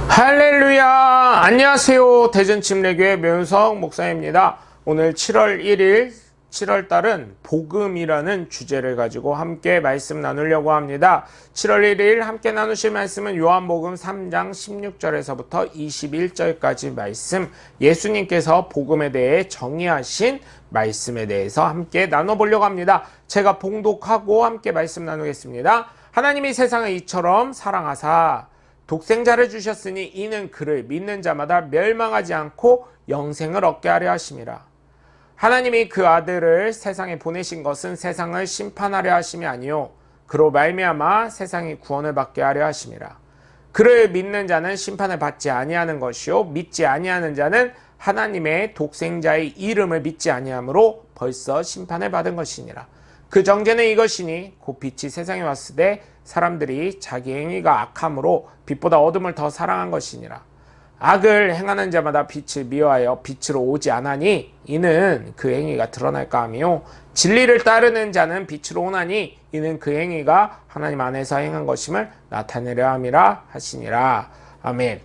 할렐루야! 안녕하세요. 대전침례교회 묘윤석 목사입니다. 오늘 7월 1일, 7월달은 복음이라는 주제를 가지고 함께 말씀 나누려고 합니다. 7월 1일 함께 나누실 말씀은 요한복음 3장 16절에서부터 21절까지 말씀, 예수님께서 복음에 대해 정의하신 말씀에 대해서 함께 나눠보려고 합니다. 제가 봉독하고 함께 말씀 나누겠습니다. 하나님이 세상을 이처럼 사랑하사 독생자를 주셨으니 이는 그를 믿는 자마다 멸망하지 않고 영생을 얻게 하려 하심이라. 하나님이 그 아들을 세상에 보내신 것은 세상을 심판하려 하심이 아니요 그로 말미암아 세상이 구원을 받게 하려 하심이라. 그를 믿는 자는 심판을 받지 아니하는 것이요 믿지 아니하는 자는 하나님의 독생자의 이름을 믿지 아니하므로 벌써 심판을 받은 것이니라. 그 정죄는 이것이니 곧 빛이 세상에 왔을 때 사람들이 자기 행위가 악함으로 빛보다 어둠을 더 사랑한 것이니라. 악을 행하는 자마다 빛을 미워하여 빛으로 오지 않으니 이는 그 행위가 드러날까 하며 진리를 따르는 자는 빛으로 오나니 이는 그 행위가 하나님 안에서 행한 것임을 나타내려 함이라 하시니라. 아멘.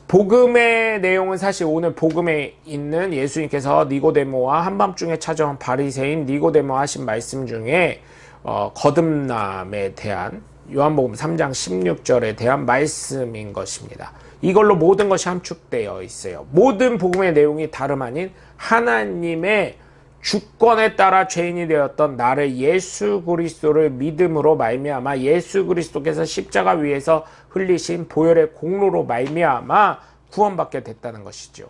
복음의 내용은 사실 오늘 복음에 있는 예수님께서 니고데모와 한밤중에 찾아온 바리새인 니고데모 하신 말씀 중에 거듭남에 대한 요한복음 3장 16절에 대한 말씀인 것입니다. 이걸로 모든 것이 함축되어 있어요. 모든 복음의 내용이 다름 아닌 하나님의 주권에 따라 죄인이 되었던 나를 예수 그리스도를 믿음으로 말미암아 예수 그리스도께서 십자가 위에서 흘리신 보혈의 공로로 말미암아 구원받게 됐다는 것이죠.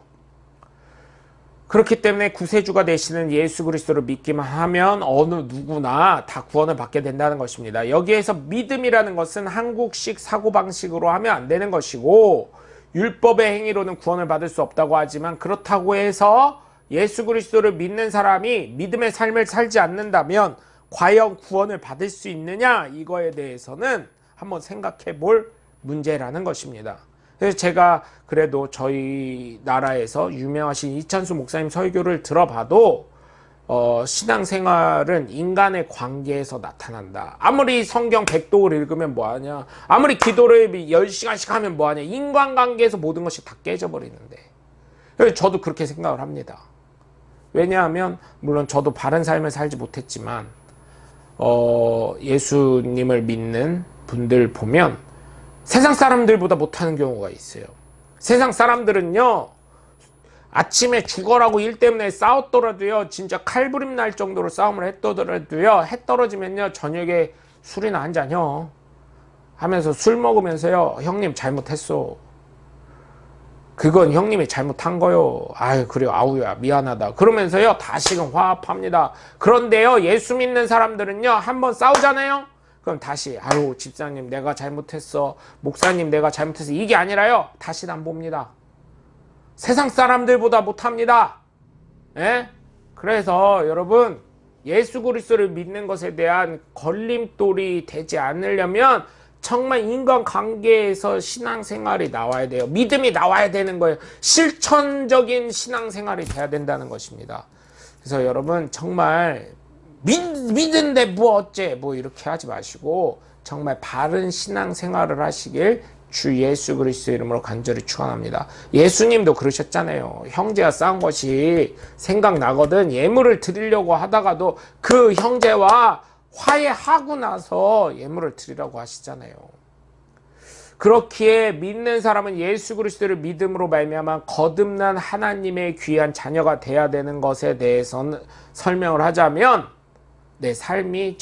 그렇기 때문에 구세주가 되시는 예수 그리스도를 믿기만 하면 어느 누구나 다 구원을 받게 된다는 것입니다. 여기에서 믿음이라는 것은 한국식 사고방식으로 하면 안 되는 것이고 율법의 행위로는 구원을 받을 수 없다고 하지만 그렇다고 해서 예수 그리스도를 믿는 사람이 믿음의 삶을 살지 않는다면 과연 구원을 받을 수 있느냐, 이거에 대해서는 한번 생각해 볼 문제라는 것입니다. 그래서 제가 그래도 저희 나라에서 유명하신 이찬수 목사님 설교를 들어봐도 신앙생활은 인간의 관계에서 나타난다. 아무리 성경 100독을 읽으면 뭐하냐, 아무리 기도를 10시간씩 하면 뭐하냐, 인간관계에서 모든 것이 다 깨져버리는데. 그래서 저도 그렇게 생각을 합니다. 왜냐하면 물론 저도 바른 삶을 살지 못했지만 예수님을 믿는 분들 보면 세상 사람들보다 못하는 경우가 있어요. 세상 사람들은요, 아침에 죽어라고 일 때문에 싸웠더라도요, 진짜 칼부림 날 정도로 싸움을 했더라도요, 해 떨어지면요, 저녁에 술이나 한잔요 하면서 술 먹으면서요, 형님 잘못했어, 그건 형님이 잘못한 거요, 아유 그래요, 아우야 미안하다 그러면서요 다시금 화합합니다. 그런데요, 예수 믿는 사람들은요, 한번 싸우잖아요, 그럼 다시 아유 집사님 내가 잘못했어, 목사님 내가 잘못했어, 이게 아니라요, 다시는 안 봅니다. 세상 사람들보다 못합니다. 예? 그래서 여러분, 예수 그리스도를 믿는 것에 대한 걸림돌이 되지 않으려면 정말 인간관계에서 신앙생활이 나와야 돼요. 믿음이 나와야 되는 거예요. 실천적인 신앙생활이 돼야 된다는 것입니다. 그래서 여러분, 정말 믿는데 뭐 어째 뭐 이렇게 하지 마시고 정말 바른 신앙생활을 하시길 주 예수 그리스도 이름으로 간절히 축원합니다. 예수님도 그러셨잖아요. 형제와 싸운 것이 생각나거든 예물을 드리려고 하다가도 그 형제와 화해하고 나서 예물을 드리라고 하시잖아요. 그렇기에 믿는 사람은 예수 그리스도를 믿음으로 말미암아 거듭난 하나님의 귀한 자녀가 돼야 되는 것에 대해서는 설명을 하자면 내 삶이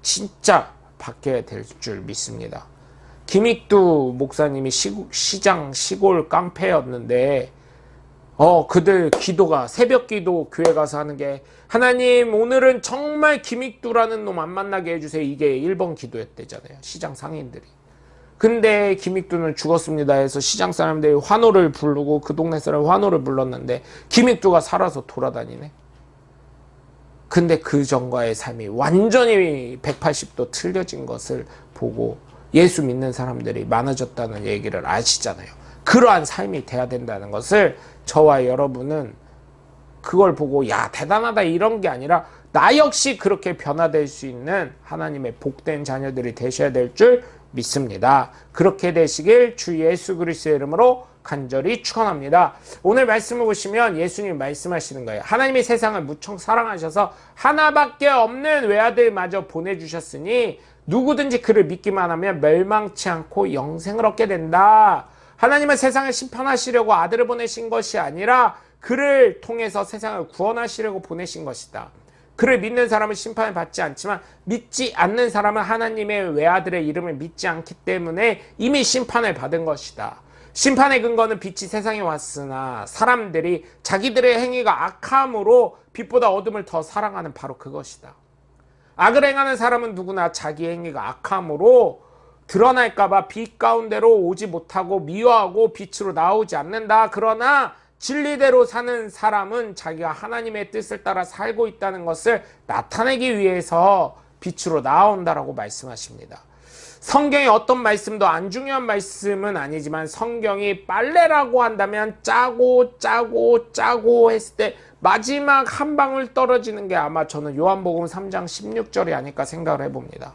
진짜 바뀌어야 될 줄 믿습니다. 김익두 목사님이 시골 깡패였는데 그들 기도가, 새벽 기도 교회 가서 하는 게, 하나님 오늘은 정말 김익두라는 놈 안 만나게 해주세요, 이게 1번 기도였대잖아요, 시장 상인들이. 근데 김익두는 죽었습니다 해서 시장 사람들이 환호를 부르고 그 동네 사람 환호를 불렀는데 김익두가 살아서 돌아다니네. 근데 그 전과의 삶이 완전히 180도 틀려진 것을 보고 예수 믿는 사람들이 많아졌다는 얘기를 아시잖아요. 그러한 삶이 돼야 된다는 것을 저와 여러분은 그걸 보고 야 대단하다 이런 게 아니라 나 역시 그렇게 변화될 수 있는 하나님의 복된 자녀들이 되셔야 될 줄 믿습니다. 그렇게 되시길 주 예수 그리스도의 이름으로 간절히 축원합니다. 오늘 말씀을 보시면 예수님 말씀하시는 거예요. 하나님이 세상을 무척 사랑하셔서 하나밖에 없는 외아들마저 보내주셨으니 누구든지 그를 믿기만 하면 멸망치 않고 영생을 얻게 된다. 하나님은 세상을 심판하시려고 아들을 보내신 것이 아니라 그를 통해서 세상을 구원하시려고 보내신 것이다. 그를 믿는 사람은 심판을 받지 않지만 믿지 않는 사람은 하나님의 외아들의 이름을 믿지 않기 때문에 이미 심판을 받은 것이다. 심판의 근거는 빛이 세상에 왔으나 사람들이 자기들의 행위가 악함으로 빛보다 어둠을 더 사랑하는 바로 그것이다. 악을 행하는 사람은 누구나 자기 행위가 악함으로 드러날까봐 빛 가운데로 오지 못하고 미워하고 빛으로 나오지 않는다. 그러나 진리대로 사는 사람은 자기가 하나님의 뜻을 따라 살고 있다는 것을 나타내기 위해서 빛으로 나온다라고 말씀하십니다. 성경의 어떤 말씀도 안 중요한 말씀은 아니지만 성경이 빨래라고 한다면 짜고 했을 때 마지막 한 방울 떨어지는 게 아마 저는 요한복음 3장 16절이 아닐까 생각을 해봅니다.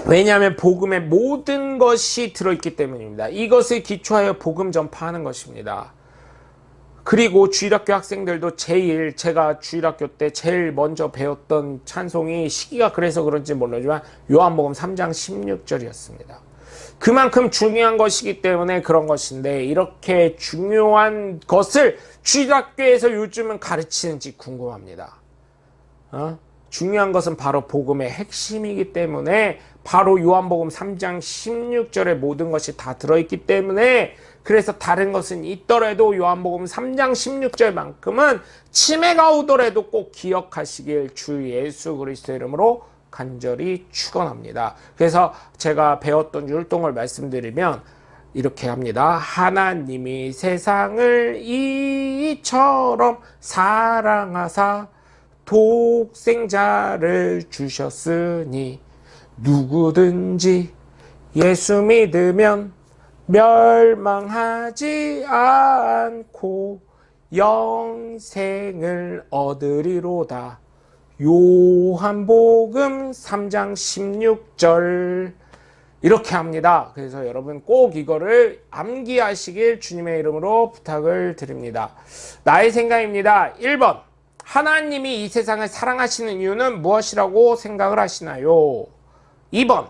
왜냐하면 복음의 모든 것이 들어있기 때문입니다. 이것을 기초하여 복음 전파하는 것입니다. 그리고 주일학교 학생들도 제가 주일학교 때 제일 먼저 배웠던 찬송이 시기가 그래서 그런지 모르지만 요한복음 3장 16절이었습니다. 그만큼 중요한 것이기 때문에 그런 것인데 이렇게 중요한 것을 주일학교에서 요즘은 가르치는지 궁금합니다. 중요한 것은 바로 복음의 핵심이기 때문에 바로 요한복음 3장 16절에 모든 것이 다 들어있기 때문에 그래서 다른 것은 있더라도 요한복음 3장 16절만큼은 치매가 오더라도 꼭 기억하시길 주 예수 그리스도의 이름으로 간절히 축원합니다. 그래서 제가 배웠던 율동을 말씀드리면 이렇게 합니다. 하나님이 세상을 이처럼 사랑하사 독생자를 주셨으니 누구든지 예수 믿으면 멸망하지 않고 영생을 얻으리로다. 요한복음 3장 16절 이렇게 합니다. 그래서 여러분 꼭 이거를 암기하시길 주님의 이름으로 부탁을 드립니다. 나의 생각입니다. 1번 하나님이 이 세상을 사랑하시는 이유는 무엇이라고 생각을 하시나요? 2번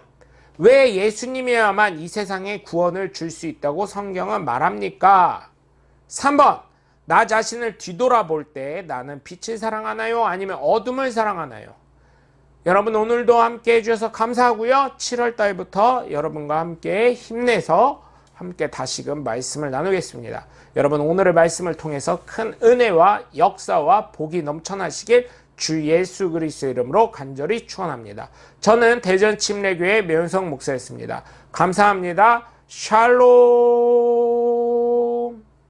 왜 예수님이야만 이 세상에 구원을 줄 수 있다고 성경은 말합니까? 3번 나 자신을 뒤돌아볼 때 나는 빛을 사랑하나요? 아니면 어둠을 사랑하나요? 여러분 오늘도 함께 해주셔서 감사하고요. 7월 달부터 여러분과 함께 힘내서 함께 다시금 말씀을 나누겠습니다. 여러분 오늘의 말씀을 통해서 큰 은혜와 역사와 복이 넘쳐나시길 주 예수 그리스도의 이름으로 간절히 축원합니다. 저는 대전 침례교회 매운석 목사였습니다. 감사합니다. 샬롬.